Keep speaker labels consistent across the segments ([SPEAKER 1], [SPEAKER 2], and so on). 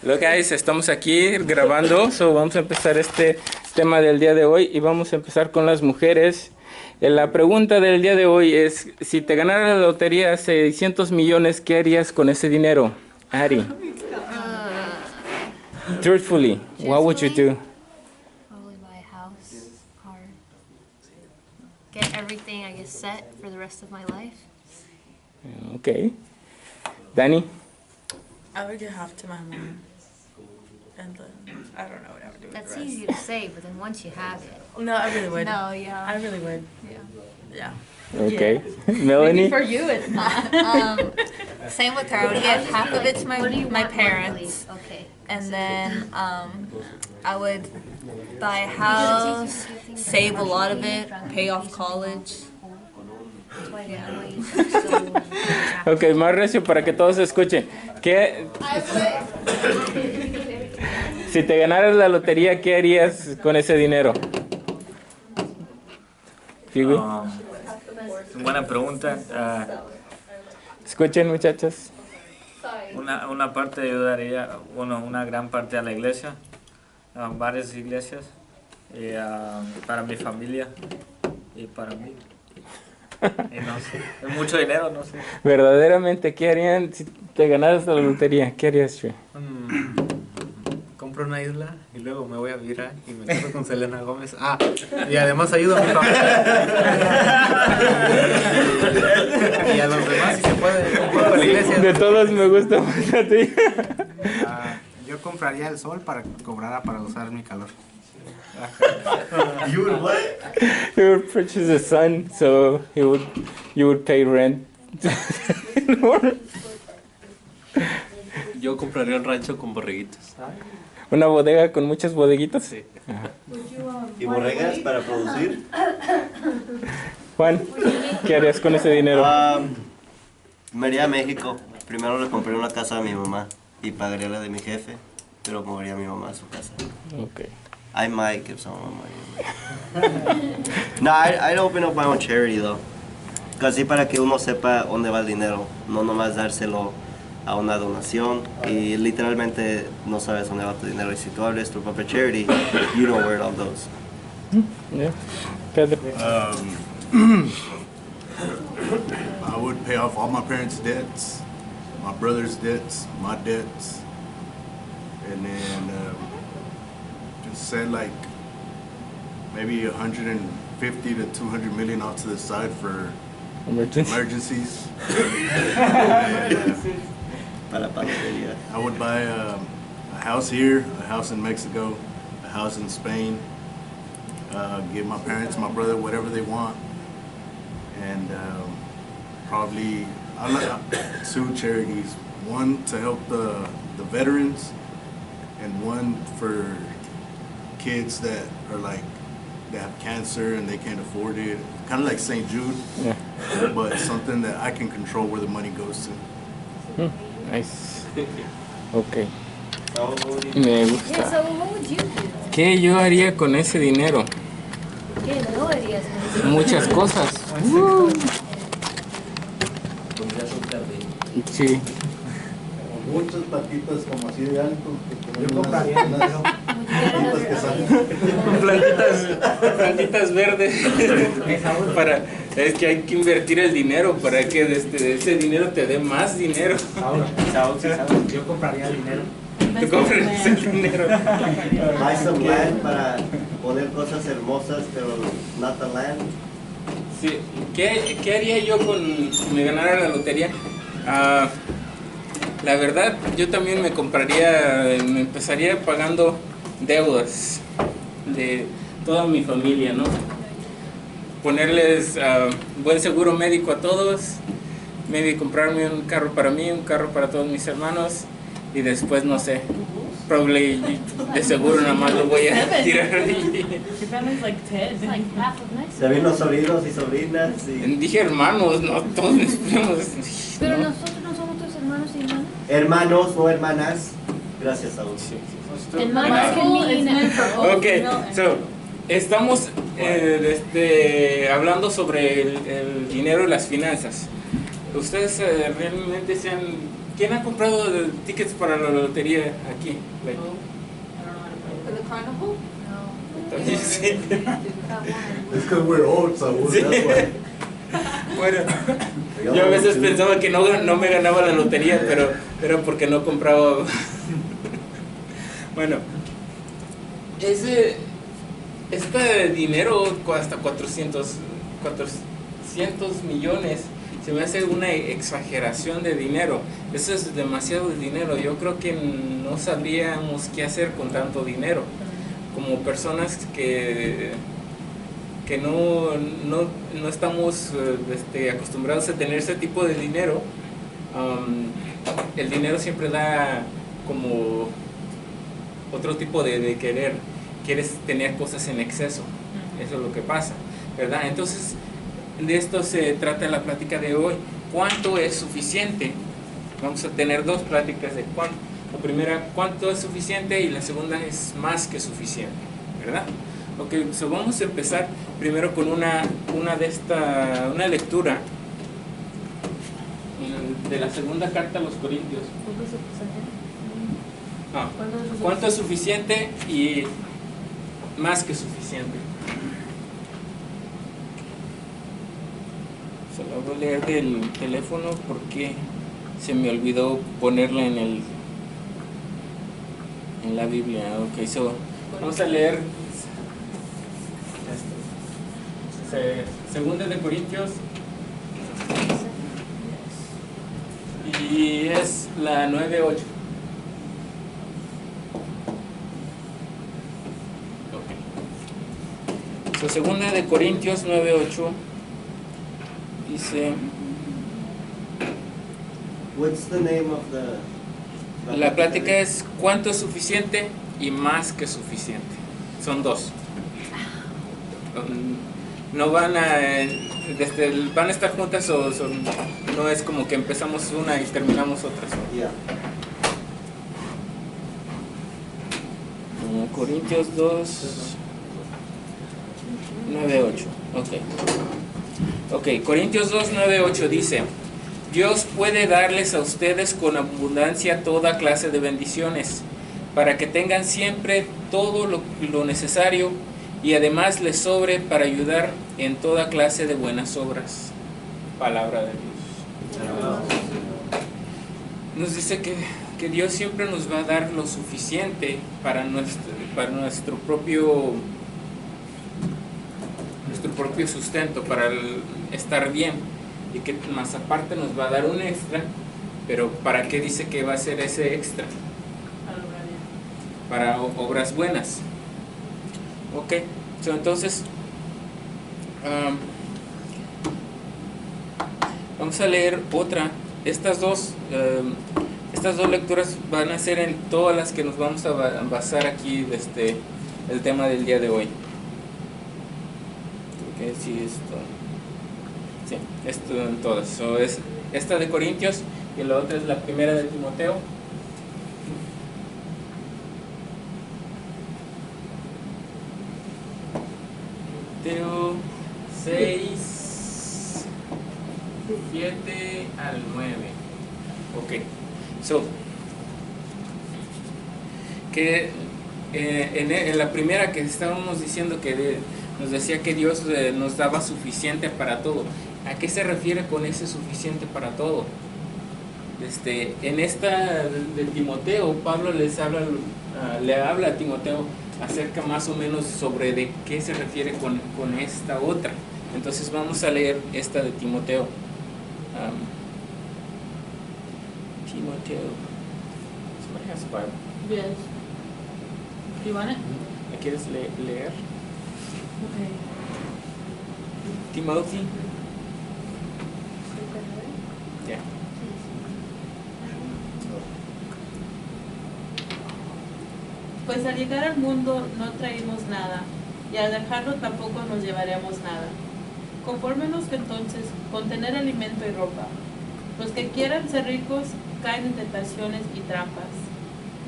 [SPEAKER 1] Hello guys, estamos aquí grabando, vamos a empezar este tema del día de hoy y vamos a empezar con las mujeres. La pregunta del día de hoy es, si te ganara la lotería 600 millones, ¿qué harías con ese dinero? Ari. Truthfully, what would you do?
[SPEAKER 2] Probably buy a house, car, get everything I guess set for the rest of my life.
[SPEAKER 1] Okay. Danny?
[SPEAKER 3] I would give half to my mom. And then, I don't know what I would do with
[SPEAKER 2] That's
[SPEAKER 3] the rest.
[SPEAKER 2] easy to say, but then once you have it.
[SPEAKER 3] No, I really would.
[SPEAKER 2] No, yeah.
[SPEAKER 3] I really would.
[SPEAKER 2] Yeah.
[SPEAKER 3] Yeah.
[SPEAKER 1] Okay. Melanie?
[SPEAKER 3] For you, it's not. Same with her. I would give half of it to my parents.
[SPEAKER 2] Okay.
[SPEAKER 3] And then I would buy a house, save a lot of it, pay off college.
[SPEAKER 1] Ok, más recio para que todos escuchen. ¿Qué? Si te ganaras la lotería, ¿qué harías con ese dinero? Fiwi.
[SPEAKER 4] Buena pregunta.
[SPEAKER 1] Escuchen, muchachos.
[SPEAKER 4] Una parte ayudaría, bueno, una gran parte a la iglesia, a varias iglesias, y, para mi familia y para mí. Y no sé, es mucho dinero, no sé.
[SPEAKER 1] Verdaderamente, ¿qué harían si te ganaras la lotería? ¿Qué harías, Shui?
[SPEAKER 5] Compro una isla y luego me voy a vivir y me caso con Selena Gómez. Y además ayudo a mi familia. Y a los demás, si se puede, un poco a la iglesia.
[SPEAKER 1] De todos me gusta más a ti.
[SPEAKER 5] Yo compraría el sol para que cobrara para usar mi calor.
[SPEAKER 6] You would what?
[SPEAKER 1] He would purchase a son, so you would pay rent.
[SPEAKER 6] Yo compraría un rancho con borreguitos.
[SPEAKER 1] Una bodega con muchas bodeguitas.
[SPEAKER 6] Sí.
[SPEAKER 7] ¿Y borregas para producir?
[SPEAKER 1] Juan, ¿qué harías con ese dinero?
[SPEAKER 7] Me iría a México. Primero le compré una casa a mi mamá y pagaría la de mi jefe, pero movería a mi mamá a su casa.
[SPEAKER 1] Okay.
[SPEAKER 7] I might give some of my money. No, I'd open up my own charity though. Casi para que uno sepa dónde va el dinero, no nomás dárselo a una donación y literalmente no sabes dónde va tu dinero. Y si tú abres tu propia charity, you know where it all goes.
[SPEAKER 1] Yeah. Pedro.
[SPEAKER 8] I would pay off all my parents' debts, my brother's debts, my debts, and then just set like maybe 150 to 200 million off to the side for emergencies.
[SPEAKER 7] Para panadería.
[SPEAKER 8] I would buy a house here, a house in Mexico, a house in Spain, give my parents, my brother, whatever they want, and probably I like 2 charities. One to help the veterans, and one for kids that are like they have cancer and they can't afford it. Kind of like St. Jude,
[SPEAKER 1] Yeah.
[SPEAKER 8] but something that I can control where the money goes to.
[SPEAKER 1] Nice. Okay. Me
[SPEAKER 2] Yeah,
[SPEAKER 1] gusta.
[SPEAKER 2] so what would you do?
[SPEAKER 1] ¿Qué yo haría con ese dinero?
[SPEAKER 2] ¿Qué no harías con eso?
[SPEAKER 1] Muchas cosas. Sí.
[SPEAKER 6] Muchas patitas como así de alto.
[SPEAKER 5] Yo compraría
[SPEAKER 6] patitas que salen.
[SPEAKER 1] Plantitas verdes. Es que hay que invertir el dinero para que ese dinero te dé más dinero.
[SPEAKER 5] Yo compraría dinero.
[SPEAKER 1] Tú compras el dinero.
[SPEAKER 7] Buy some land para poner cosas hermosas, pero not the land.
[SPEAKER 1] Sí. ¿Qué haría yo si me ganara la lotería? La verdad, yo también me empezaría pagando deudas de toda mi familia, ¿no? Ponerles buen seguro médico a todos, maybe comprarme un carro para mí, un carro para todos mis hermanos y después, no sé, probably de seguro nada más lo voy a tirar.
[SPEAKER 3] Your family's like 10.
[SPEAKER 2] It's like half of Mexico.
[SPEAKER 7] Se ven los sobrinos y sobrinas y
[SPEAKER 1] Dije hermanos, no todos mis primos.
[SPEAKER 2] Pero
[SPEAKER 1] ¿no?
[SPEAKER 2] nosotros no somos tus hermanos y hermanas.
[SPEAKER 7] hermanos o hermanas. Gracias, Saúl.
[SPEAKER 2] Hermanos can mean
[SPEAKER 1] Okay, so estamos hablando sobre el dinero y las finanzas. ¿Ustedes realmente se han ¿Quién ha comprado tickets para la lotería aquí? Like,
[SPEAKER 3] For the carnival?
[SPEAKER 2] No.
[SPEAKER 1] también sí.
[SPEAKER 2] That one.
[SPEAKER 6] It's because we're old, so
[SPEAKER 1] Sí.
[SPEAKER 6] that's why.
[SPEAKER 1] Bueno, yo a veces pensaba que no me ganaba la lotería, pero era porque no compraba. Bueno, este dinero hasta 400 millones se me hace una exageración de dinero. Eso es demasiado dinero. Yo creo que no sabríamos qué hacer con tanto dinero. Como personas que no estamos acostumbrados a tener ese tipo de dinero, el dinero siempre da como otro tipo de querer. Quieres tener cosas en exceso. Eso es lo que pasa, ¿verdad? Entonces, de esto se trata la plática de hoy. ¿Cuánto es suficiente? Vamos a tener dos pláticas de cuánto. La primera, ¿cuánto es suficiente? Y la segunda es más que suficiente, ¿verdad? Ok, so vamos a empezar primero con una lectura de la segunda carta a los Corintios. ¿Cuánto es suficiente y más que suficiente? Se lo voy a leer del teléfono porque se me olvidó ponerla en la Biblia. Ok, so vamos a leer Segunda de Corintios y es la 9:8. So, Segunda de Corintios 9:8 dice,
[SPEAKER 7] What's the name of
[SPEAKER 1] la plática es ¿cuánto es suficiente y más que suficiente? Son dos. No van van a estar juntas o no es como que empezamos una y terminamos otra.
[SPEAKER 7] Yeah.
[SPEAKER 1] Corintios 2, 9:8. Ok, Corintios 2, 9:8 dice, Dios puede darles a ustedes con abundancia toda clase de bendiciones, para que tengan siempre todo lo necesario y además les sobre para ayudar en toda clase de buenas obras. Palabra de Dios. Nos dice que Dios siempre nos va a dar lo suficiente para nuestro propio sustento, para estar bien, y que más aparte nos va a dar un extra. Pero ¿para qué dice que va a ser ese extra? Para obras buenas. Ok, so, entonces vamos a leer otra. Estas dos lecturas van a ser en todas las que nos vamos a basar aquí desde el tema del día de hoy. Okay, sí, esto en todas. So, es esta de Corintios y la otra es la primera de Timoteo. Timoteo 6, 7 al 9. Ok, so que en la primera que estábamos diciendo que nos decía que Dios nos daba suficiente para todo. ¿A qué se refiere con ese suficiente para todo? En esta de Timoteo, Pablo le habla a Timoteo acerca más o menos sobre de qué se refiere con esta otra. Entonces vamos a leer esta de Timoteo. Timoteo. Somebody has a Bible.
[SPEAKER 9] Yes. Do you want it?
[SPEAKER 1] ¿La quieres leer?
[SPEAKER 9] Okay.
[SPEAKER 1] Timothy. Yeah.
[SPEAKER 9] Pues al llegar al mundo no traímos nada, y al dejarlo tampoco nos llevaremos nada. Conformémonos entonces con tener alimento y ropa. Los que quieran ser ricos caen en tentaciones y trampas,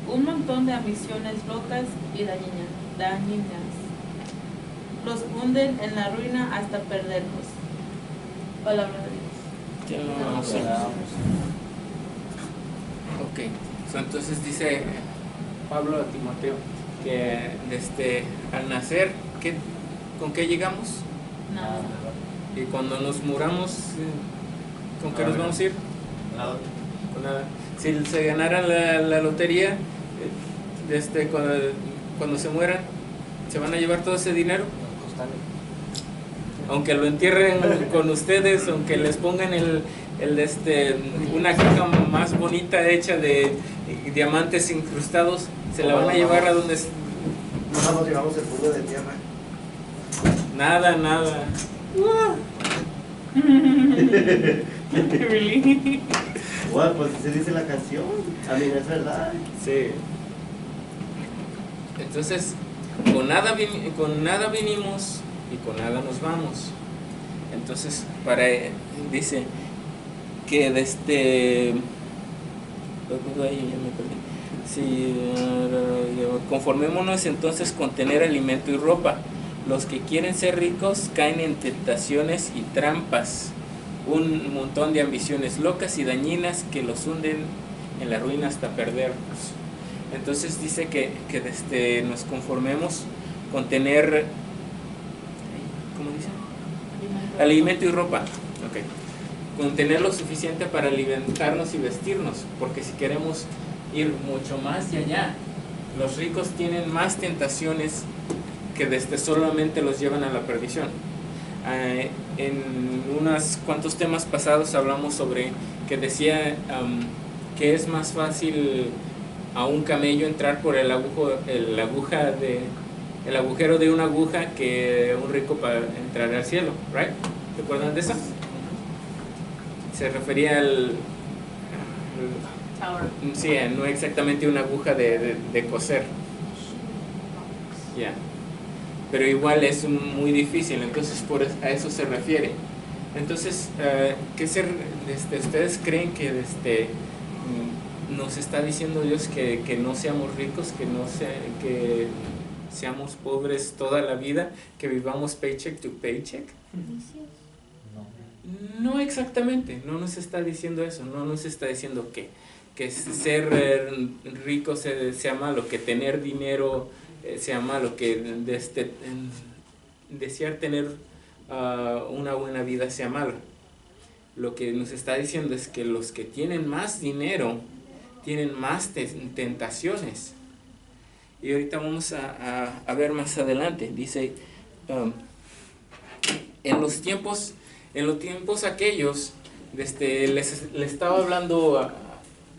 [SPEAKER 9] un montón de ambiciones locas y dañinas. Los hunden en la ruina hasta perderlos. Palabra de Dios.
[SPEAKER 1] Ok, entonces dice Pablo a Timoteo que al nacer, ¿con qué llegamos?
[SPEAKER 9] Nada.
[SPEAKER 1] Y cuando nos muramos, ¿con qué nos vamos a ir?
[SPEAKER 5] Nada.
[SPEAKER 1] Con nada. Si se ganaran la lotería, cuando se mueran, ¿se van a llevar todo ese dinero? Aunque lo entierren con ustedes, aunque les pongan una caja más bonita hecha de diamantes incrustados, se la van a llevar a donde...
[SPEAKER 7] No nos llevamos el puño de tierra.
[SPEAKER 1] Nada, nada.
[SPEAKER 9] Really?
[SPEAKER 7] Bueno, pues se dice la canción. A mí es verdad.
[SPEAKER 1] Sí. Entonces, con nada vinimos y con nada nos vamos. Entonces, dice que ahí ya me perdí. Sí, conformémonos entonces con tener alimento y ropa. Los que quieren ser ricos caen en tentaciones y trampas, un montón de ambiciones locas y dañinas que los hunden en la ruina hasta perdernos. Entonces dice que nos conformemos con tener, ¿cómo dice? Alimento y ropa. Okay. Con tener lo suficiente para alimentarnos y vestirnos, porque si queremos ir mucho más de allá, los ricos tienen más tentaciones que solamente los llevan a la perdición. En unos cuantos temas pasados hablamos sobre que decía que es más fácil a un camello entrar por el agujero de una aguja que un rico para entrar al cielo, right? ¿Recuerdan de eso? Se refería al
[SPEAKER 9] Tower.
[SPEAKER 1] sí, no exactamente una aguja de coser. Ya. Pero igual es muy difícil, entonces a eso se refiere. Entonces, ¿ustedes creen que nos está diciendo Dios que no seamos ricos, que seamos pobres toda la vida, que vivamos paycheck to paycheck? No exactamente, no nos está diciendo eso, no nos está diciendo que ser rico sea malo, que tener dinero sea malo, que desear tener una buena vida sea malo. Lo que nos está diciendo es que los que tienen más dinero tienen más tentaciones. Y ahorita vamos a ver más adelante. Dice, en los tiempos aquellos, le estaba hablando a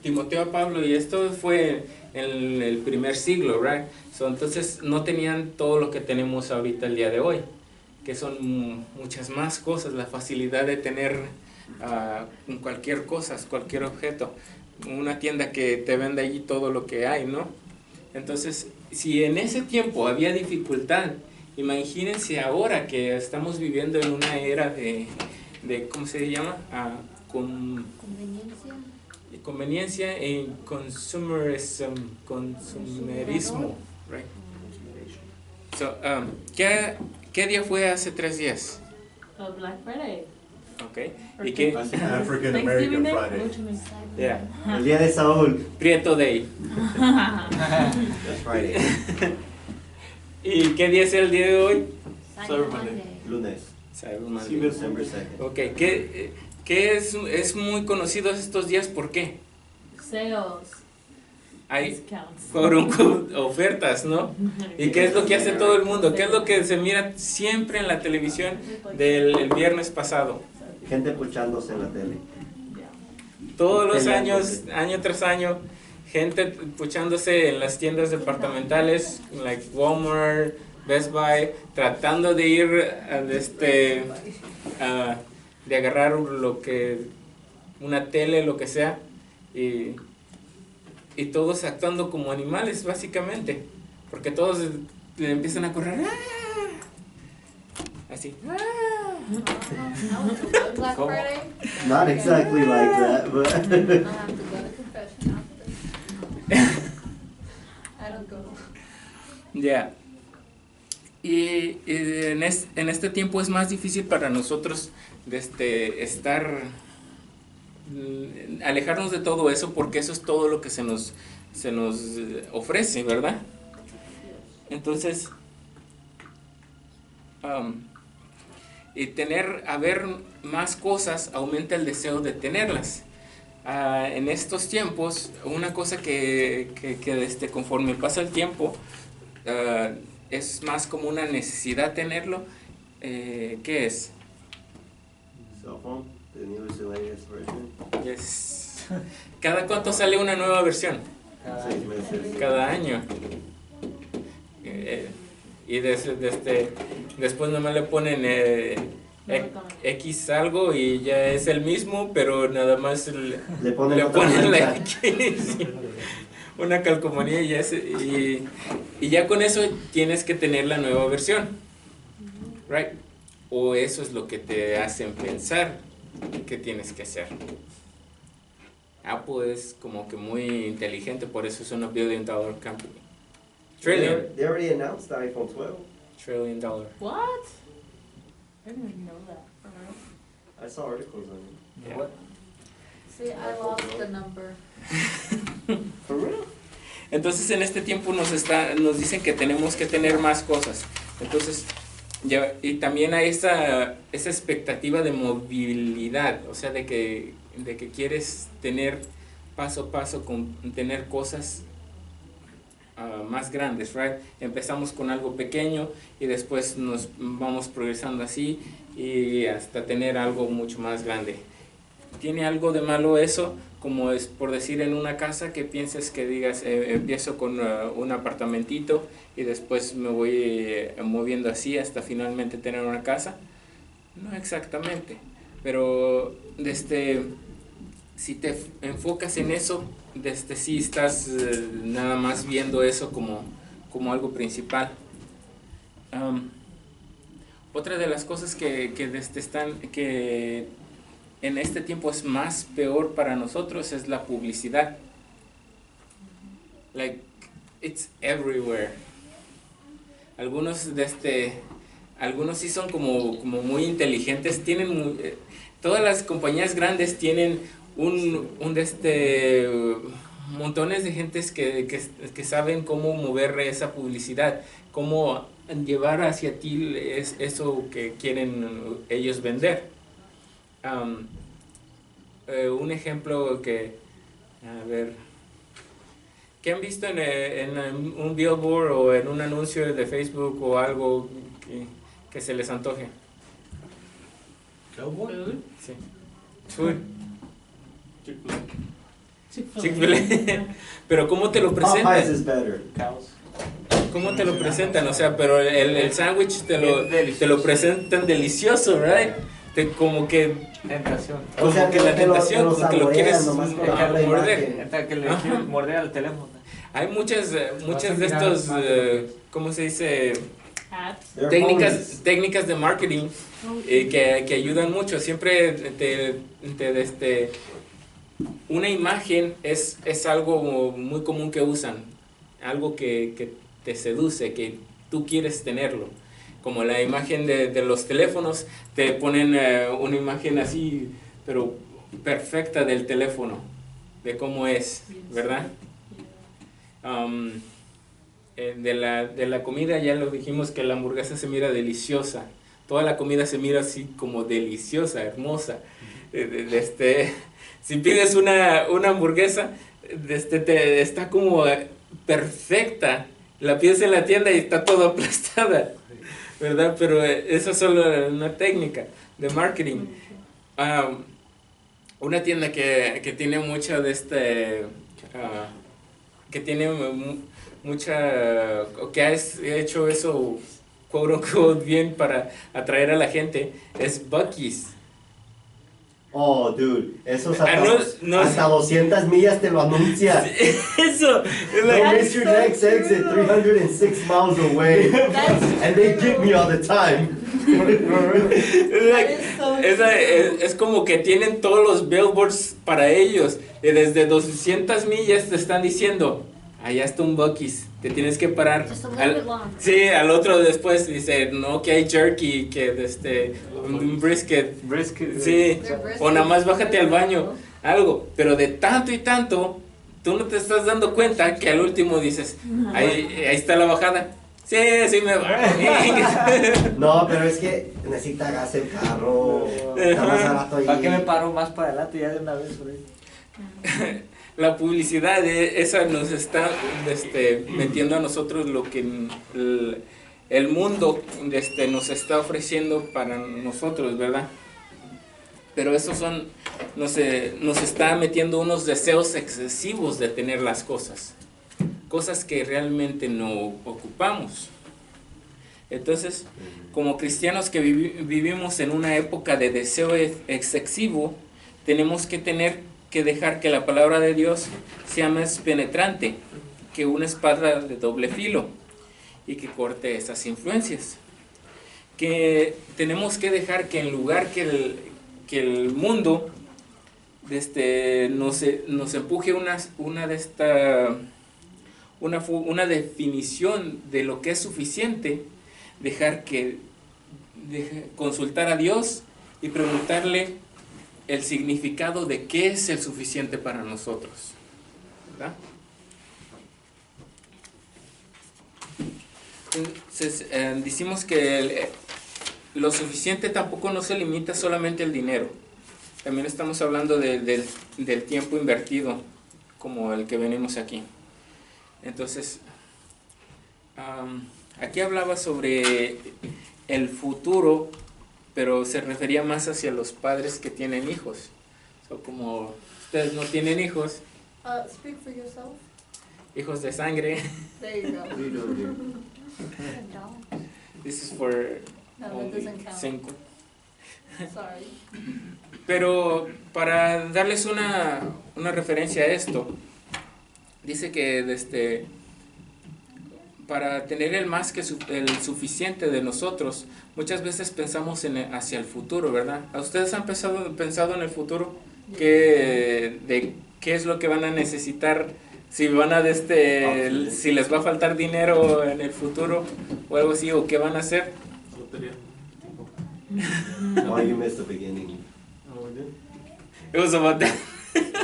[SPEAKER 1] Timoteo, a Pablo, y esto fue en el primer siglo, right? Entonces no tenían todo lo que tenemos ahorita el día de hoy, que son muchas más cosas, la facilidad de tener cualquier cosa, cualquier objeto, una tienda que te vende allí todo lo que hay, ¿no? Entonces, si en ese tiempo había dificultad, imagínense ahora que estamos viviendo en una era de ¿cómo se llama? Conveniencia e consumerismo, right? ¿Qué día fue hace 3 días?
[SPEAKER 9] Black Friday.
[SPEAKER 1] Okay. ¿Y qué?
[SPEAKER 8] African American
[SPEAKER 9] Thanksgiving Day.
[SPEAKER 8] Friday.
[SPEAKER 1] Yeah.
[SPEAKER 7] El día de Saúl.
[SPEAKER 1] Prieto Day.
[SPEAKER 7] That's Friday.
[SPEAKER 1] ¿Y qué día es el día de hoy?
[SPEAKER 6] Cyber Monday.
[SPEAKER 7] Lunes.
[SPEAKER 1] Cyber Monday.
[SPEAKER 7] December 2nd.
[SPEAKER 1] Ok, ¿qué es muy conocido estos días? ¿Por qué?
[SPEAKER 9] Sales.
[SPEAKER 1] Hay
[SPEAKER 9] Discounts.
[SPEAKER 1] ofertas, ¿no? ¿Y qué es lo que hace todo el mundo? ¿Qué es lo que se mira siempre en la televisión el viernes pasado?
[SPEAKER 7] Gente puchándose en la tele.
[SPEAKER 1] Todos los años, año tras año, gente puchándose en las tiendas departamentales, like Walmart, Best Buy, tratando de ir de agarrar una tele, lo que sea, y todos actuando como animales, básicamente, porque todos le empiezan a correr, así.
[SPEAKER 2] Black
[SPEAKER 1] ¿Cómo?
[SPEAKER 2] Friday.
[SPEAKER 7] Not exactly like that, but
[SPEAKER 2] I'll have to go to confession after. I don't go.
[SPEAKER 1] Ya. Y en este tiempo es más difícil para nosotros estar alejarnos de todo eso, porque eso es todo lo que se nos ofrece, ¿verdad? Entonces, y haber más cosas aumenta el deseo de tenerlas. En estos tiempos, una cosa que conforme pasa el tiempo, es más como una necesidad tenerlo. ¿Qué es?
[SPEAKER 7] Cell phone, the newest and latest version.
[SPEAKER 1] Yes. ¿Cada cuánto sale una nueva versión?
[SPEAKER 7] 6 meses.
[SPEAKER 1] Cada año. Y después nomás le ponen X algo y ya es el mismo, pero nada más
[SPEAKER 7] Le ponen otra
[SPEAKER 1] ponen la
[SPEAKER 7] mancha.
[SPEAKER 1] X. Una calcomanía y ya con eso tienes que tener la nueva versión. Right? O eso es lo que te hacen pensar que tienes que hacer. Apple es como que muy inteligente, por eso es una $1 billion company. Trillion.
[SPEAKER 7] They already announced the iPhone 12.
[SPEAKER 1] $1 trillion.
[SPEAKER 9] What? I didn't even know that.
[SPEAKER 7] I saw articles on it.
[SPEAKER 1] Yeah.
[SPEAKER 9] See, I lost the number.
[SPEAKER 7] For real?
[SPEAKER 1] Entonces en este tiempo nos dicen que tenemos que tener más cosas. Entonces, y también hay esa expectativa de movilidad, o sea, de que quieres tener paso a paso, con tener cosas más grandes, right? Empezamos con algo pequeño y después nos vamos progresando así y hasta tener algo mucho más grande. ¿Tiene algo de malo eso? Como es por decir en una casa, que pienses que digas, empiezo con un apartamentito y después me voy moviendo así hasta finalmente tener una casa. No exactamente, pero si te enfocas en eso, sí estás nada más viendo eso como algo principal. Otra de las cosas que en este tiempo es más peor para nosotros es la publicidad. Like, it's everywhere. Algunos sí son como muy inteligentes, todas las compañías grandes tienen montones de gentes que saben cómo mover esa publicidad, cómo llevar hacia ti eso que quieren ellos vender. Un ejemplo ¿qué han visto en un billboard o en un anuncio de Facebook o algo que se les antoje? Sí. Food. Chick-fil-A. Pero ¿cómo te lo
[SPEAKER 7] Popeyes
[SPEAKER 1] presentan?
[SPEAKER 7] is better.
[SPEAKER 1] ¿Cómo te lo presentan? O sea, pero el sándwich te lo presentan delicioso, right? Como que
[SPEAKER 4] Tentación.
[SPEAKER 7] O sea,
[SPEAKER 1] que la
[SPEAKER 7] te lo
[SPEAKER 1] tentación, como que lo
[SPEAKER 7] saborean
[SPEAKER 1] quieres
[SPEAKER 7] nomás con la
[SPEAKER 1] morder.
[SPEAKER 7] imagen.
[SPEAKER 4] Hasta que le
[SPEAKER 1] Ajá.
[SPEAKER 4] quieres morder al teléfono.
[SPEAKER 1] Hay muchas de estos, ¿cómo se dice?
[SPEAKER 9] Ads.
[SPEAKER 7] They're ponies.
[SPEAKER 1] Técnicas de marketing que ayudan mucho. Siempre una imagen es algo muy común que usan, algo que te seduce, que tú quieres tenerlo. Como la imagen de los teléfonos, te ponen una imagen así, pero perfecta del teléfono, de cómo es, ¿verdad? De la comida ya lo dijimos, que la hamburguesa se mira deliciosa. Toda la comida se mira así como deliciosa, hermosa. Si pides una hamburguesa, está como perfecta. La pides en la tienda y está todo aplastada, ¿verdad? Pero eso es solo una técnica de marketing. Una tienda que tiene mucha que tiene mucha, que ha hecho eso, quote unquote, bien para atraer a la gente, es Buc-ee's.
[SPEAKER 7] Oh, dude, esos hasta,
[SPEAKER 1] no-
[SPEAKER 7] hasta 200 millas te lo anuncia.
[SPEAKER 1] Eso, es
[SPEAKER 7] Don't
[SPEAKER 1] like,
[SPEAKER 7] miss your next exit 306 miles away. And they get me all the time.
[SPEAKER 1] es como que tienen todos los billboards para ellos. Y desde 200 millas te están diciendo, allá está un Buc-ee's, te tienes que parar.
[SPEAKER 2] Just a little bit long.
[SPEAKER 1] Sí, al otro después dice, no, que hay jerky, que un brisket.
[SPEAKER 4] Brisket.
[SPEAKER 1] Sí, o nada más bájate al baño. algo, pero de tanto y tanto, tú no te estás dando cuenta que al último dices, ahí está la bajada. Sí, sí me va.
[SPEAKER 7] No, pero es que necesita gas el carro. Está más barato ahí.
[SPEAKER 4] ¿Para qué me paro más para adelante ya de una vez por ahí?
[SPEAKER 1] La publicidad esa nos está metiendo a nosotros lo que el mundo nos está ofreciendo para nosotros, ¿verdad? Pero esos son, nos está metiendo unos deseos excesivos de tener las cosas que realmente no ocupamos. Entonces, como cristianos que vivimos en una época de deseo excesivo, tenemos que dejar que la palabra de Dios sea más penetrante que una espada de doble filo y que corte esas influencias. Que tenemos que dejar que en lugar que el mundo nos empuje una definición de lo que es suficiente, consultar a Dios y preguntarle el significado de qué es el suficiente para nosotros, ¿verdad? Entonces, decimos que lo suficiente tampoco no se limita solamente al dinero. También estamos hablando del tiempo invertido, como el que venimos aquí. Entonces, aquí hablaba sobre el futuro, pero se refería más hacia los padres que tienen hijos. Como ustedes no tienen hijos,
[SPEAKER 3] Speak for yourself.
[SPEAKER 1] hijos de sangre.
[SPEAKER 3] There you go.
[SPEAKER 1] This is for
[SPEAKER 3] No, that
[SPEAKER 1] only
[SPEAKER 3] doesn't count.
[SPEAKER 1] 5.
[SPEAKER 3] Sorry.
[SPEAKER 1] Pero para darles una referencia a esto, dice que para tener el más que el suficiente de nosotros, muchas veces pensamos hacia el futuro, ¿verdad? ¿A ustedes han pensado en el futuro? ¿De qué es lo que van a necesitar? Si van a si les va a faltar dinero en el futuro o algo así, o qué van a hacer.
[SPEAKER 7] Why you missed the beginning?
[SPEAKER 1] It was about that.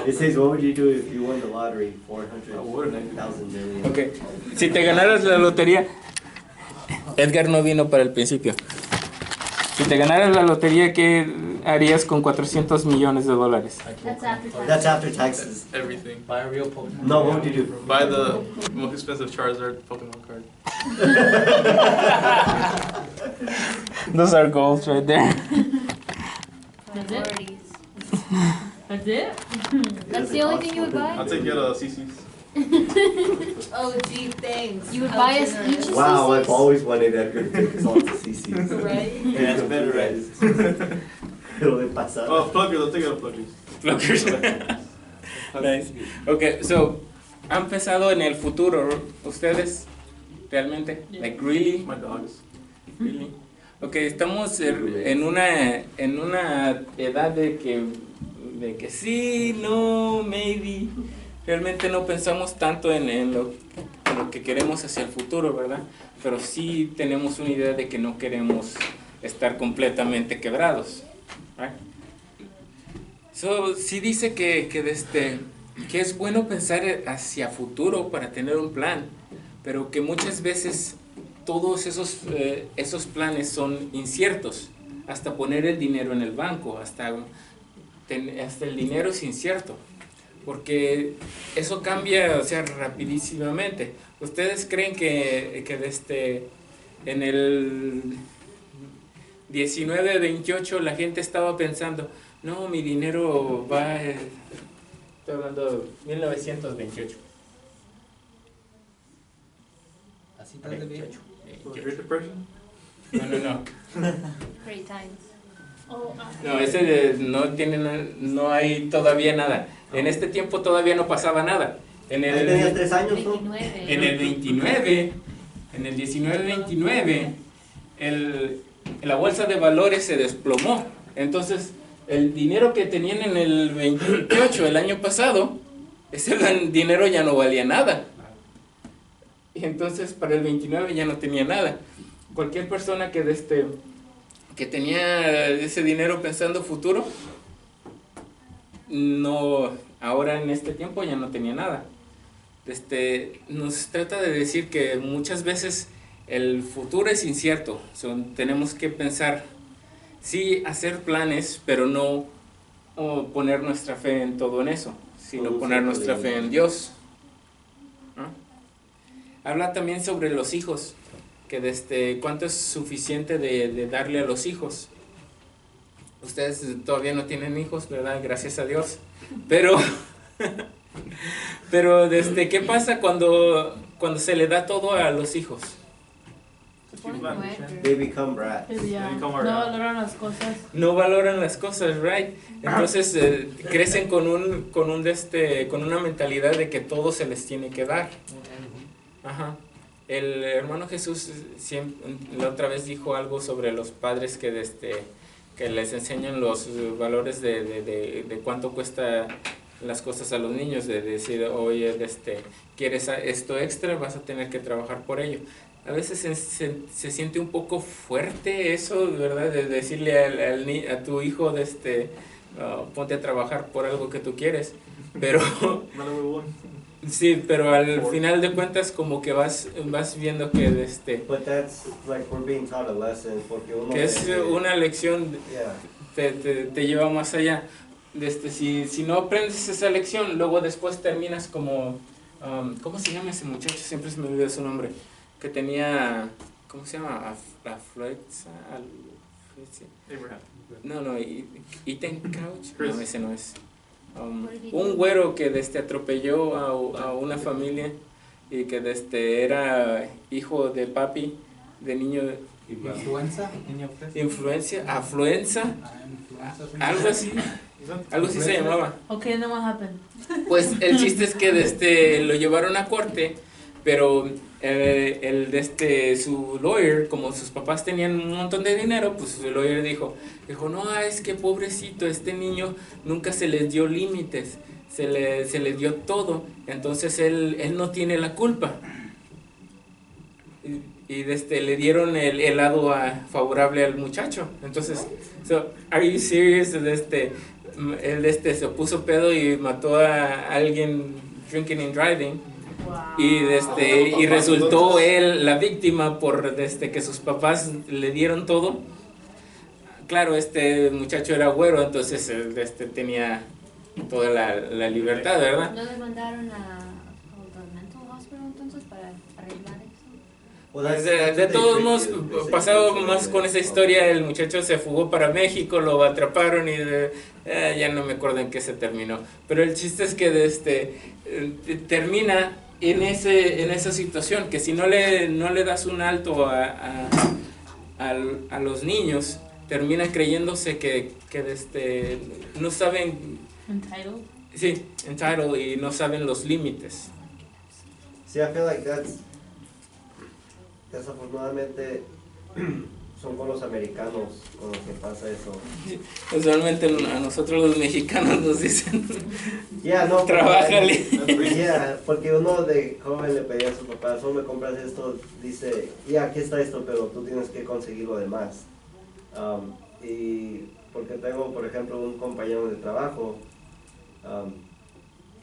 [SPEAKER 7] It says, what would you do if you won the lottery? 400,000 million.
[SPEAKER 1] Okay. Si te ganaras la lotería, Edgar no vino para el principio. Si te ganaras la lotería, ¿qué harías con 400 millones de dólares?
[SPEAKER 2] That's after taxes.
[SPEAKER 7] That's after taxes.
[SPEAKER 5] Everything.
[SPEAKER 4] Buy a real Pokemon.
[SPEAKER 7] No, what would you do?
[SPEAKER 5] Buy the most expensive Charizard Pokemon card.
[SPEAKER 1] Those are goals right there.
[SPEAKER 2] Priorities.
[SPEAKER 9] That's it?
[SPEAKER 2] That's the only thing you would buy?
[SPEAKER 5] I'll take you to CC's.
[SPEAKER 3] Oh, gee, thanks.
[SPEAKER 2] You would
[SPEAKER 3] How
[SPEAKER 2] buy us
[SPEAKER 3] generous.
[SPEAKER 2] each a
[SPEAKER 7] Wow, I've
[SPEAKER 2] CC's?
[SPEAKER 7] always wanted Edgar to take us all to CC's.
[SPEAKER 3] Right?
[SPEAKER 7] Yeah, it's better, right? Lo de pasar.
[SPEAKER 5] Oh, Pluggers, I'll take you to Pluggers.
[SPEAKER 1] Pluckers. Nice. Okay, so, ¿han pensado en el futuro ustedes? ¿Realmente? Like, really?
[SPEAKER 5] My dogs.
[SPEAKER 1] Really? Okay, estamos en una edad de que sí, no, maybe. Realmente no pensamos tanto en lo que queremos hacia el futuro, ¿verdad? Pero sí tenemos una idea de que no queremos estar completamente quebrados. Right? So, sí dice que es bueno pensar hacia futuro para tener un plan, pero que muchas veces todos esos planes son inciertos. Hasta poner el dinero en el banco, hasta el dinero es incierto, porque eso cambia, o sea, rapidísimamente. ¿Ustedes creen que en el 1928 la gente estaba pensando, no, mi dinero va, estoy hablando de 1928?
[SPEAKER 4] Así tan de viejo.
[SPEAKER 5] Great Depression?
[SPEAKER 1] No.
[SPEAKER 2] Great times.
[SPEAKER 1] No, no hay todavía nada. En este tiempo todavía no pasaba nada.
[SPEAKER 7] Ahí tenías 3 años, ¿no?
[SPEAKER 2] 29.
[SPEAKER 1] En el 29, en el 1929, la bolsa de valores se desplomó. Entonces, el dinero que tenían en el 28, el año pasado, ese dinero ya no valía nada. Y entonces, para el 29 ya no tenía nada. Cualquier persona que tenía ese dinero pensando futuro, no, ahora en este tiempo ya no tenía nada. Nos trata de decir que muchas veces el futuro es incierto. Tenemos que pensar, sí, hacer planes, pero no poner nuestra fe en todo en eso, sino poner nuestra fe en Dios. ¿Ah? Habla también sobre los hijos, que cuánto es suficiente de darle a los hijos. Ustedes todavía no tienen hijos, ¿verdad? Gracias a Dios. Pero ¿qué pasa cuando se le da todo a los hijos?
[SPEAKER 2] Se ponen cruel.
[SPEAKER 7] They become brats.
[SPEAKER 9] No valoran las cosas.
[SPEAKER 1] No valoran las cosas, right? Entonces crecen con una mentalidad de que todo se les tiene que dar. Ajá. El hermano Jesús la otra vez dijo algo sobre los padres que les enseñan los valores de cuánto cuesta las cosas a los niños, de decir, oye, quieres esto extra, vas a tener que trabajar por ello. A veces se siente un poco fuerte eso, ¿verdad? De decirle a tu hijo, ponte a trabajar por algo que tú quieres, pero sí, pero al final de cuentas como que vas viendo que
[SPEAKER 7] But that's like we're being taught a lesson, porque uno
[SPEAKER 1] que es una lección,
[SPEAKER 7] yeah.
[SPEAKER 1] te lleva más allá. Si no aprendes esa lección, luego después terminas como ¿cómo se llama ese muchacho? Siempre se me olvida su nombre, que tenía, ¿cómo se llama?
[SPEAKER 5] Abraham.
[SPEAKER 1] No, Ethan Crouch, no, ese no es. Un güero que atropelló a una familia y que era hijo de papi, de niño. Afluenza, algo así se llamaba.
[SPEAKER 9] Okay, then what happened?
[SPEAKER 1] Pues el chiste es que lo llevaron a corte, pero su lawyer, como sus papás tenían un montón de dinero, pues su lawyer dijo, no, es que pobrecito, este niño nunca se les dio límites, se les dio todo, entonces él no tiene la culpa. Y le dieron el lado favorable al muchacho. Entonces, are you serious? Él se puso pedo y mató a alguien drinking and driving.
[SPEAKER 9] Wow.
[SPEAKER 1] Y resultó él la víctima por que sus papás le dieron todo. Claro, este muchacho era güero, entonces tenía toda la libertad, ¿verdad?
[SPEAKER 2] ¿No le mandaron a mental hospital entonces para arreglar eso?
[SPEAKER 7] Well,
[SPEAKER 1] De todos modos, pasado más con esa historia, el muchacho se fugó para México, lo atraparon y ya no me acuerdo en qué se terminó. Pero el chiste es que termina en esa situación, que si no le das un alto a los niños, termina creyéndose que no saben.
[SPEAKER 9] Entitled.
[SPEAKER 1] Sí, entitled, y no saben los límites.
[SPEAKER 7] See, I feel like desafortunadamente son con los americanos con los que pasa eso.
[SPEAKER 1] Usualmente a nosotros los mexicanos nos dicen,
[SPEAKER 7] No,
[SPEAKER 1] trabájale.
[SPEAKER 7] Porque uno de joven le pedía a su papá, solo me compras esto, dice, aquí está esto, pero tú tienes que conseguir lo demás. Y porque tengo, por ejemplo, un compañero de trabajo,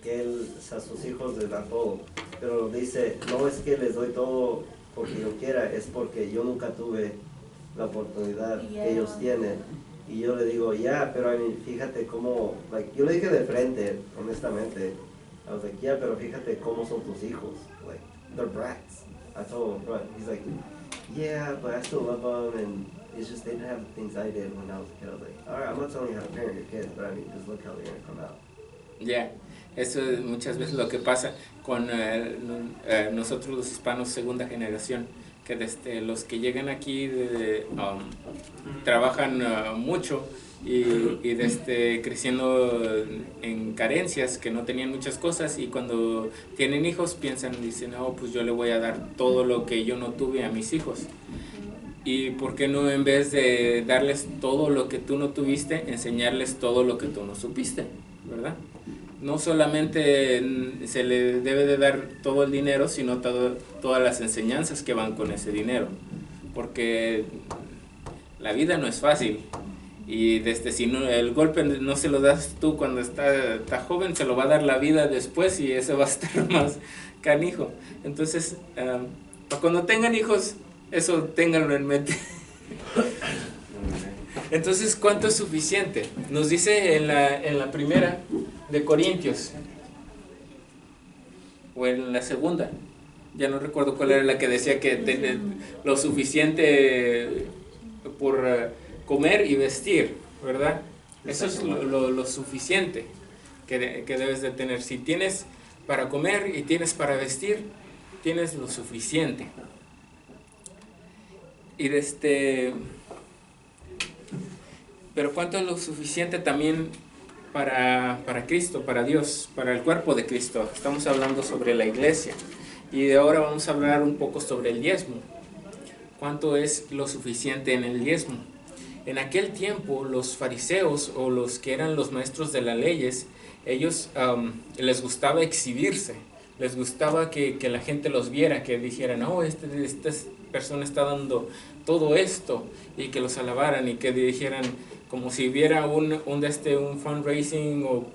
[SPEAKER 7] que él a sus hijos les da todo, pero dice, no es que les doy todo porque yo quiera, es porque yo nunca tuve la oportunidad que ellos tienen. Y yo le digo, pero fíjate cómo, yo le dije de frente, honestamente, I was like, pero fíjate cómo son tus hijos, they're brats. I told him, he's like, but I still love them, and it's just they didn't have the things I did when I was a kid. I was like, alright, I'm not telling you how to parent your kids, but just look how they're going to come out.
[SPEAKER 1] Eso es muchas veces lo que pasa con nosotros los hispanos segunda generación, que los que llegan aquí trabajan mucho y creciendo en carencias, que no tenían muchas cosas, y cuando tienen hijos dicen, pues yo le voy a dar todo lo que yo no tuve a mis hijos. Y por qué no, en vez de darles todo lo que tú no tuviste, enseñarles todo lo que tú no supiste, ¿verdad? No solamente se le debe de dar todo el dinero, sino todas las enseñanzas que van con ese dinero, porque la vida no es fácil Y si no, el golpe no se lo das tú cuando está joven, se lo va a dar la vida después y eso va a estar más canijo. Entonces, para cuando tengan hijos, eso ténganlo en mente. Entonces, ¿cuánto es suficiente? Nos dice en la primera de Corintios, o en la segunda, ya no recuerdo cuál era la que decía que lo suficiente por comer y vestir, ¿verdad? Eso es lo suficiente que debes de tener. Si tienes para comer y tienes para vestir, tienes lo suficiente. Y pero ¿cuánto es lo suficiente también para Cristo, para Dios, para el cuerpo de Cristo? Estamos hablando sobre la iglesia. Y de ahora vamos a hablar un poco sobre el diezmo. ¿Cuánto es lo suficiente en el diezmo? En aquel tiempo los fariseos o los que eran los maestros de las leyes, ellos les gustaba exhibirse, les gustaba que la gente los viera, que dijeran, oh, esta persona está dando todo esto, y que los alabaran y que dijeran como si hubiera un fundraising, o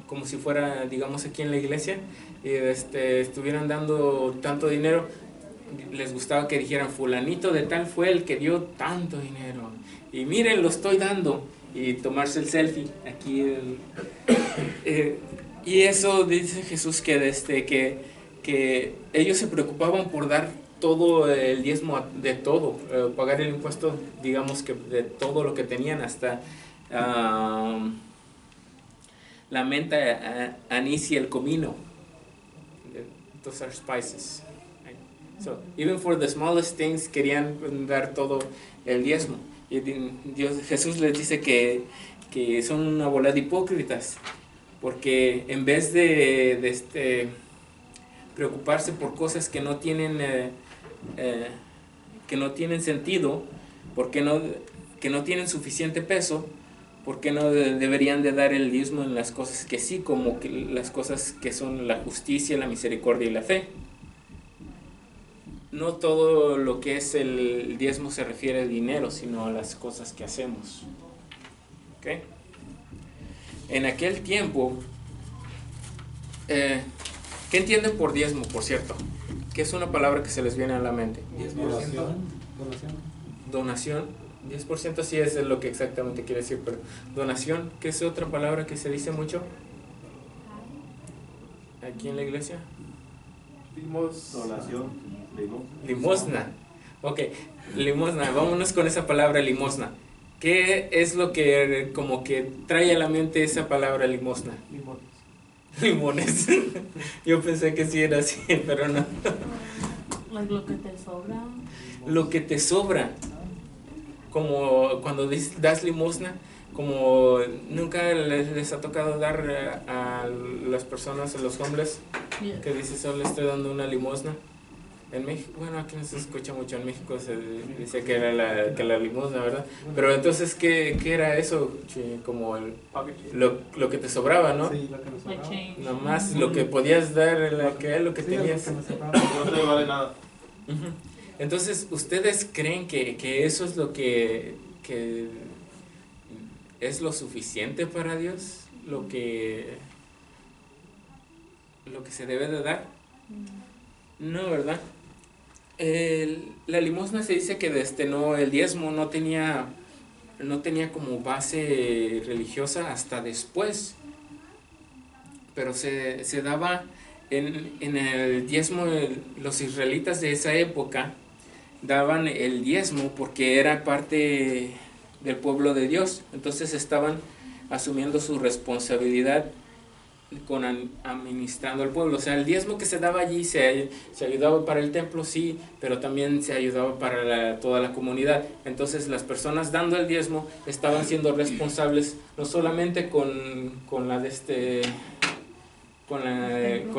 [SPEAKER 1] como si fuera, digamos, aquí en la iglesia, y estuvieran dando tanto dinero. Les gustaba que dijeran, fulanito de tal fue el que dio tanto dinero, y miren, lo estoy dando, y tomarse el selfie aquí. Y eso dice Jesús que ellos se preocupaban por dar todo el diezmo de todo, pagar el impuesto, digamos, que de todo lo que tenían, hasta la menta, anís y el comino. Those are spices. So, even for the smallest things, querían dar todo el diezmo. Y Jesús les dice que son una bola de hipócritas, porque en vez de preocuparse por cosas que no tienen sentido, que no tienen suficiente peso, ¿por qué no deberían de dar el diezmo en las cosas que sí, como que las cosas que son la justicia, la misericordia y la fe? No todo lo que es el diezmo se refiere al dinero, sino a las cosas que hacemos. ¿Okay? En aquel tiempo, ¿qué entienden por diezmo, por cierto? ¿Qué es una palabra que se les viene a la mente?
[SPEAKER 5] 10%.
[SPEAKER 1] Donación. 10% sí es lo que exactamente quiere decir, pero donación, ¿qué es otra palabra que se dice mucho aquí en la iglesia?
[SPEAKER 7] Donación.
[SPEAKER 1] Limosna. Ok, limosna, vámonos con esa palabra limosna. ¿Qué es lo que como que trae a la mente esa palabra limosna? Limones. Yo pensé que sí era así, pero no.
[SPEAKER 9] Lo que te sobra.
[SPEAKER 1] Lo que te sobra. Como cuando das limosna, como nunca les ha tocado dar a las personas, a los hombres, que dices, solo estoy dando una limosna. En México, bueno, aquí no se escucha mucho, en México se decía que era la limosna, ¿verdad? Pero entonces, ¿qué era eso? Como lo que te sobraba, ¿no?
[SPEAKER 5] Sí, lo que nos sobraba.
[SPEAKER 1] Nomás lo que podías dar, lo que tenías.
[SPEAKER 5] Lo que nos sobraba.
[SPEAKER 6] No te vale nada.
[SPEAKER 1] Uh-huh. Entonces, ¿ustedes creen que eso es lo que es lo suficiente para Dios? ¿Lo que se debe de dar? No, ¿verdad? La limosna se dice que el diezmo no tenía como base religiosa hasta después, pero se daba en el diezmo. Los israelitas de esa época daban el diezmo porque era parte del pueblo de Dios, entonces estaban asumiendo su responsabilidad con administrando al pueblo. O sea, el diezmo que se daba allí se ayudaba para el templo, sí, pero también se ayudaba para toda la comunidad. Entonces las personas dando el diezmo estaban siendo responsables no solamente con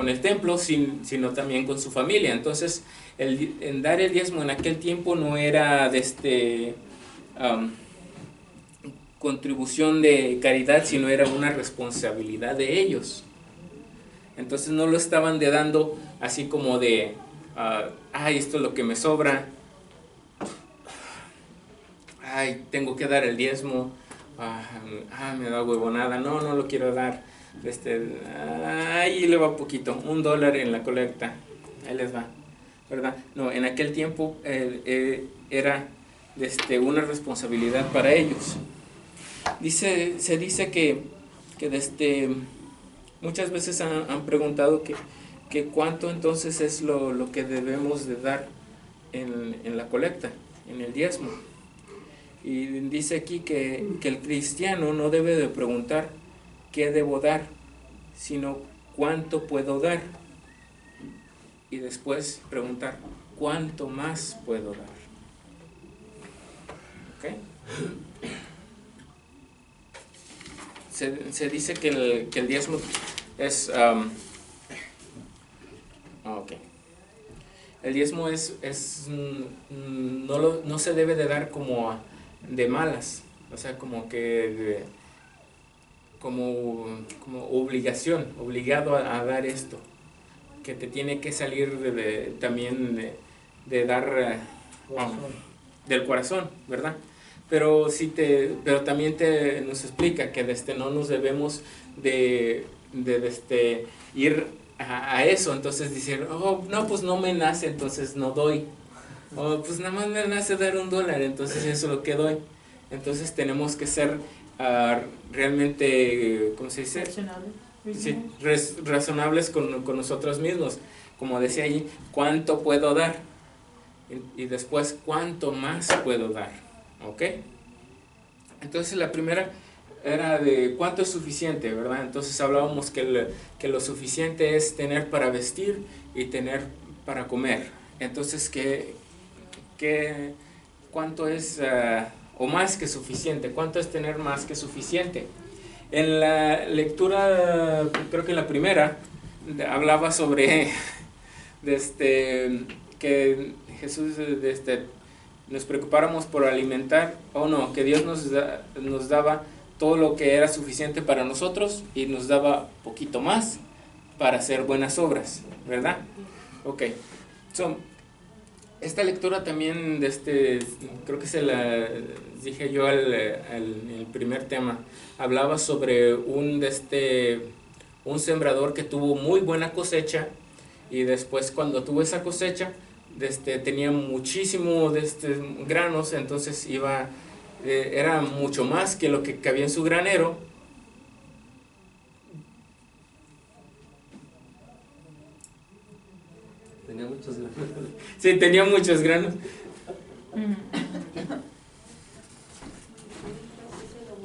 [SPEAKER 1] el templo, sino también con su familia. Entonces en dar el diezmo en aquel tiempo no era contribución de caridad, sino era una responsabilidad de ellos. Entonces no lo estaban dando así como de ay, esto es lo que me sobra, ay, tengo que dar el diezmo, me da huevonada, no lo quiero dar. Ahí le va poquito, $1 en la colecta, ahí les va, ¿verdad? No, en aquel tiempo era una responsabilidad para ellos. Se dice que muchas veces han preguntado que cuánto entonces es lo que debemos de dar en la colecta, en el diezmo. Y dice aquí que el cristiano no debe de preguntar qué debo dar, sino cuánto puedo dar. Y después preguntar cuánto más puedo dar. ¿Ok? Se dice que el diezmo es... ok. El diezmo no se debe de dar como de malas, o sea, como que como obligación, obligado a dar esto, que te tiene que salir también de dar del corazón, ¿verdad? Pero también nos explica que no nos debemos de ir a eso, entonces decir, no, pues no me nace, entonces no doy. Pues nada más me nace dar $1, entonces eso es lo que doy. Entonces tenemos que ser realmente, ¿cómo se dice? Sí, razonables con nosotros mismos. Como decía allí, ¿cuánto puedo dar? Y después, ¿cuánto más puedo dar? ¿Ok? Entonces la primera era de cuánto es suficiente, ¿verdad? Entonces hablábamos que lo suficiente es tener para vestir y tener para comer. Entonces, ¿cuánto es o más que suficiente? ¿Cuánto es tener más que suficiente? En la lectura, creo que en la primera, hablaba sobre que Jesús nos preocupáramos por alimentar, que Dios nos daba todo lo que era suficiente para nosotros y nos daba poquito más para hacer buenas obras, ¿verdad? Ok. Esta lectura también, creo que se la dije yo en el primer tema, hablaba sobre un sembrador que tuvo muy buena cosecha y después cuando tuvo esa cosecha, tenía muchísimo granos, entonces era mucho más que lo que cabía en su granero.
[SPEAKER 5] Tenía muchos granos.
[SPEAKER 1] Sí, tenía muchos granos.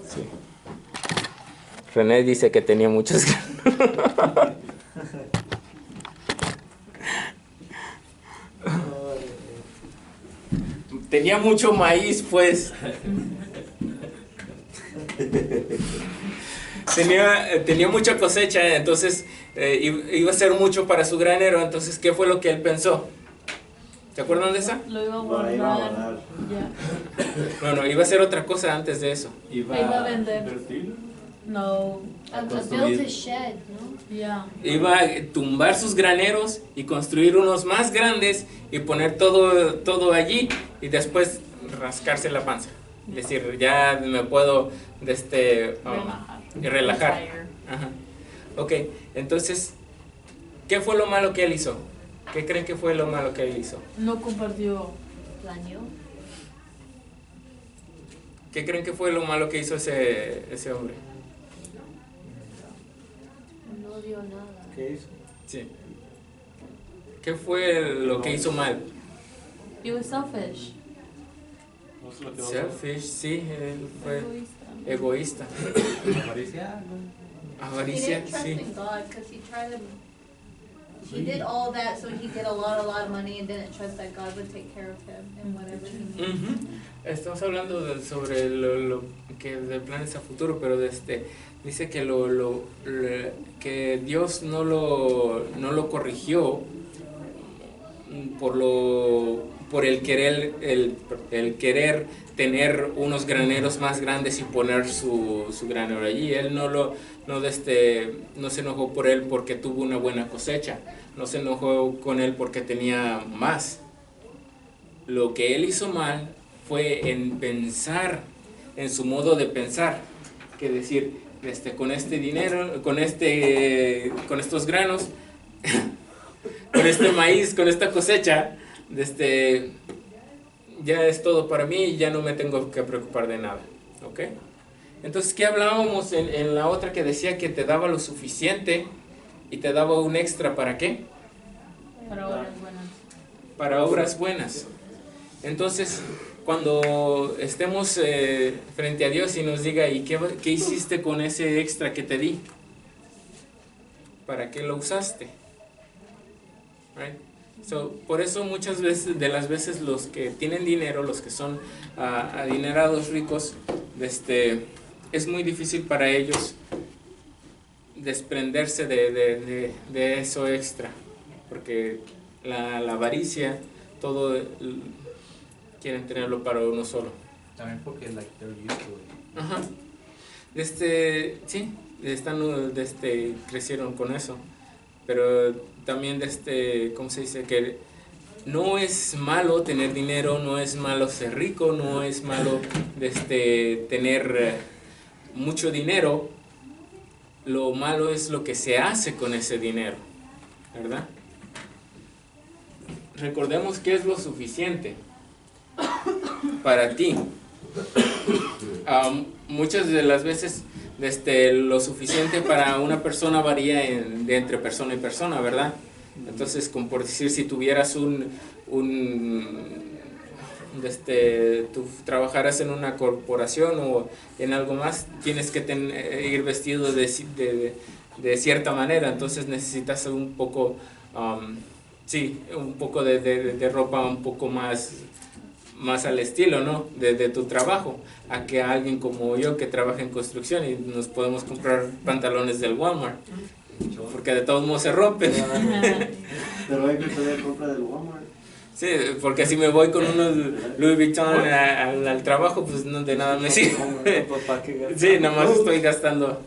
[SPEAKER 1] Sí. René dice que tenía muchos granos. Tenía mucho maíz, pues. Tenía mucha cosecha, entonces iba a ser mucho para su granero. Entonces, ¿qué fue lo que él pensó? ¿Se acuerdan de esa?
[SPEAKER 9] Lo iba a
[SPEAKER 7] Lo iba a
[SPEAKER 9] guardar. Ya.
[SPEAKER 1] No, iba a ser otra cosa antes de eso.
[SPEAKER 9] Iba a vender. No.
[SPEAKER 2] Built a shed, ¿no?
[SPEAKER 9] Ya.
[SPEAKER 1] Iba a tumbar sus graneros y construir unos más grandes y poner todo allí y después rascarse la panza. Es decir, ya me puedo relajar. Ajá. Ok, entonces, ¿qué fue lo malo que él hizo? ¿Qué creen que fue lo malo que él hizo?
[SPEAKER 9] No compartió.
[SPEAKER 2] Planeó.
[SPEAKER 1] ¿Qué creen que fue lo malo que hizo ese hombre?
[SPEAKER 2] No dio nada.
[SPEAKER 5] ¿Qué hizo?
[SPEAKER 1] Sí. ¿Qué fue lo que hizo mal?
[SPEAKER 9] He was selfish.
[SPEAKER 1] Selfish, sí, él fue egoísta.
[SPEAKER 5] Avaricia.
[SPEAKER 10] He
[SPEAKER 1] Avaricia,
[SPEAKER 10] didn't trust
[SPEAKER 1] sí.
[SPEAKER 10] in God because he did all that so he get a lot of money and didn't trust that God would take care of him and whatever he needed.
[SPEAKER 1] Ujú. Estamos hablando sobre lo que de planes a futuro, pero dice que que Dios no lo corrigió por el querer tener unos graneros más grandes y poner su granero allí. Él no se enojó por él porque tuvo una buena cosecha, no se enojó con él porque tenía más. Lo que él hizo mal fue en pensar en su modo de pensar, que decir, con este dinero, con estos granos, con este maíz, con esta cosecha, ya es todo para mí y ya no me tengo que preocupar de nada, ¿ok? Entonces, ¿qué hablábamos en la otra que decía que te daba lo suficiente y te daba un extra para qué?
[SPEAKER 9] Para obras buenas.
[SPEAKER 1] Para obras buenas. Entonces, cuando estemos frente a Dios y nos diga, ¿y qué hiciste con ese extra que te di? ¿Para qué lo usaste? Right? So, por eso muchas veces, de las veces los que tienen dinero, los que son adinerados, ricos, es muy difícil para ellos desprenderse de eso extra, porque la avaricia, todo quieren tenerlo para uno solo.
[SPEAKER 5] También porque like they're used to it.
[SPEAKER 1] Ajá. Sí, crecieron con eso. Pero también ¿cómo se dice? Que no es malo tener dinero, no es malo ser rico, no es malo tener mucho dinero. Lo malo es lo que se hace con ese dinero, ¿verdad? Recordemos que es lo suficiente para ti. Muchas de las veces lo suficiente para una persona varía de entre persona y persona, ¿verdad? Entonces, como por decir, si tuvieras tú trabajaras en una corporación o en algo más, tienes que ir vestido de cierta manera, entonces necesitas un poco, un poco de ropa un poco más al estilo, ¿no? De tu trabajo, a que alguien como yo que trabaja en construcción y nos podemos comprar pantalones del Walmart, porque de todos modos se rompen.
[SPEAKER 7] Pero hay que tener compra del Walmart.
[SPEAKER 1] Sí, porque si me voy con unos Louis Vuitton al trabajo, pues no, de nada me sirve. Sí, nada más estoy gastando.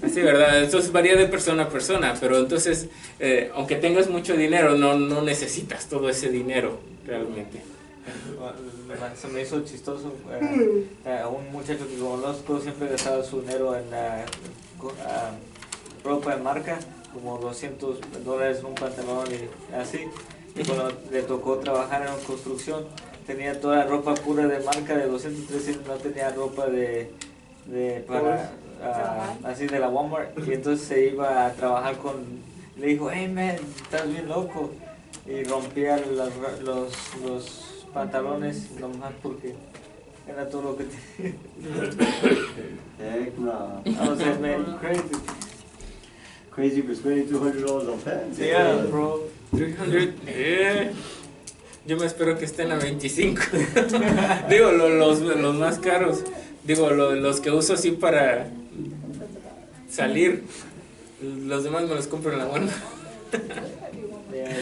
[SPEAKER 1] Así, ¿verdad? Entonces varía de persona a persona, pero entonces, aunque tengas mucho dinero, no necesitas todo ese dinero realmente.
[SPEAKER 4] Se me hizo chistoso. Un muchacho que conozco siempre gastaba su dinero en ropa de marca, como $200 un pantalón y así. Y cuando le tocó trabajar en construcción, tenía toda la ropa pura de marca de 200, 300, no tenía ropa así de la Walmart. Y entonces se iba a trabajar le dijo, hey man, estás bien loco. Y rompía los pantalones nomás porque era todo lo que tenía.
[SPEAKER 7] Heck no.
[SPEAKER 4] I was like, man, you crazy.
[SPEAKER 7] Crazy for spending $200 on pants.
[SPEAKER 4] Yeah, bro.
[SPEAKER 1] 300, yo me espero que estén a 25. Digo, los más caros. Digo, los que uso así para salir. Los demás me los compro en la Walmart.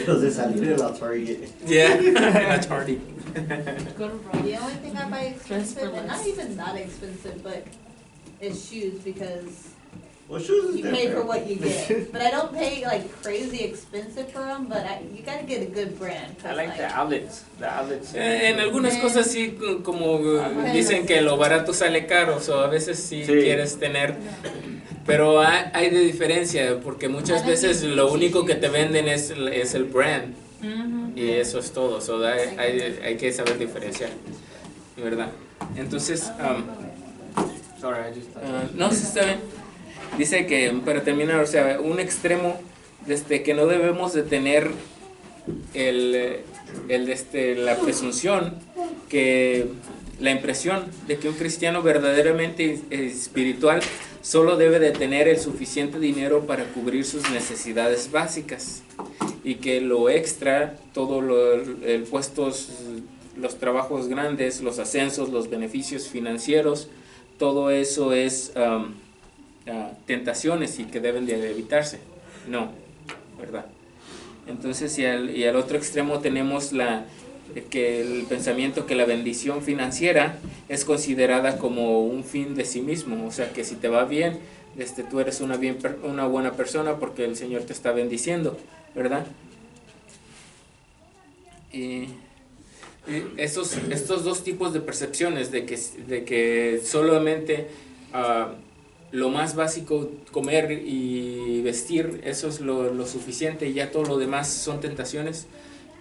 [SPEAKER 7] Los de salir en la Target.
[SPEAKER 1] Yeah, en la Target.
[SPEAKER 10] The only thing I buy expensive, and not even that expensive, but is shoes because
[SPEAKER 7] Well, shoes is
[SPEAKER 10] you pay for
[SPEAKER 7] different.
[SPEAKER 10] what you get. But I don't pay like crazy expensive for them, but you gotta get a good brand. 'Cause,
[SPEAKER 4] I like the outlets. The outlets.
[SPEAKER 1] En algunas cosas sí, como dicen que lo barato sale caro, o a veces sí quieres tener, pero hay de diferencia, porque muchas veces lo único que te venden es el brand, y eso es todo, hay que saber diferenciar, ¿verdad? Entonces,
[SPEAKER 4] Sorry, I just.
[SPEAKER 1] no, sí está bien. Dice que, para terminar, o sea, un extremo que no debemos de tener la presunción, la impresión de que un cristiano verdaderamente espiritual solo debe de tener el suficiente dinero para cubrir sus necesidades básicas, y que lo extra, todo el puestos, los trabajos grandes, los ascensos, los beneficios financieros, todo eso es tentaciones y que deben de evitarse. No, ¿verdad? Entonces, y al otro extremo tenemos el pensamiento que la bendición financiera es considerada como un fin de sí mismo, o sea que si te va bien, tú eres una buena persona porque el Señor te está bendiciendo, ¿verdad? Y estos dos tipos de percepciones de que solamente lo más básico, comer y vestir, eso es lo suficiente y ya todo lo demás son tentaciones,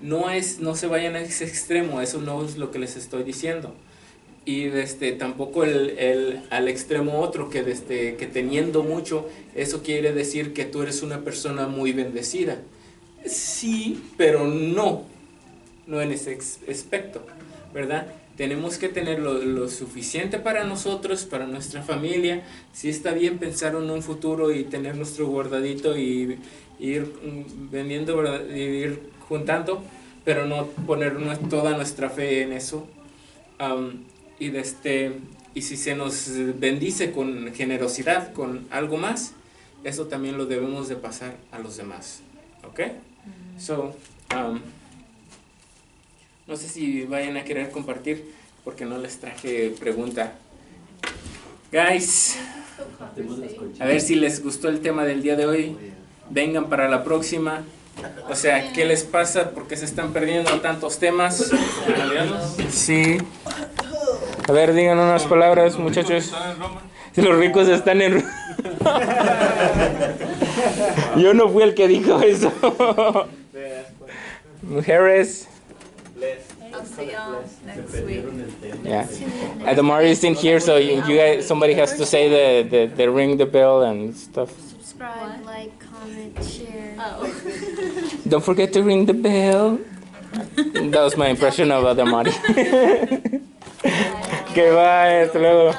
[SPEAKER 1] no se vayan a ese extremo, eso no es lo que les estoy diciendo. Y tampoco al extremo otro, que teniendo mucho, eso quiere decir que tú eres una persona muy bendecida. Sí, pero no en ese aspecto, ¿verdad? Tenemos que tener lo suficiente para nosotros, para nuestra familia. Sí está bien pensar en un futuro y tener nuestro guardadito y ir vendiendo, ¿verdad? Y ir juntando, pero no poner toda nuestra fe en eso. Y si se nos bendice con generosidad, con algo más, eso también lo debemos de pasar a los demás. ¿Ok? So, no sé si vayan a querer compartir, porque no les traje pregunta. Guys, a ver si les gustó el tema del día de hoy. Vengan para la próxima. O sea, ¿qué les pasa? ¿Por qué se están perdiendo tantos temas? Sí. A ver, digan unas palabras, muchachos. Si los ricos están en Roma. Yo no fui el que dijo eso. Mujeres.
[SPEAKER 3] I'll see y'all next week.
[SPEAKER 1] Yeah. The Mario isn't here, so you guys, somebody has to say the ring the bell and stuff.
[SPEAKER 2] Subscribe, like, comment, share.
[SPEAKER 3] Oh.
[SPEAKER 1] Don't forget to ring the bell. That was my impression of the Mario. Okay, bye. Hasta luego.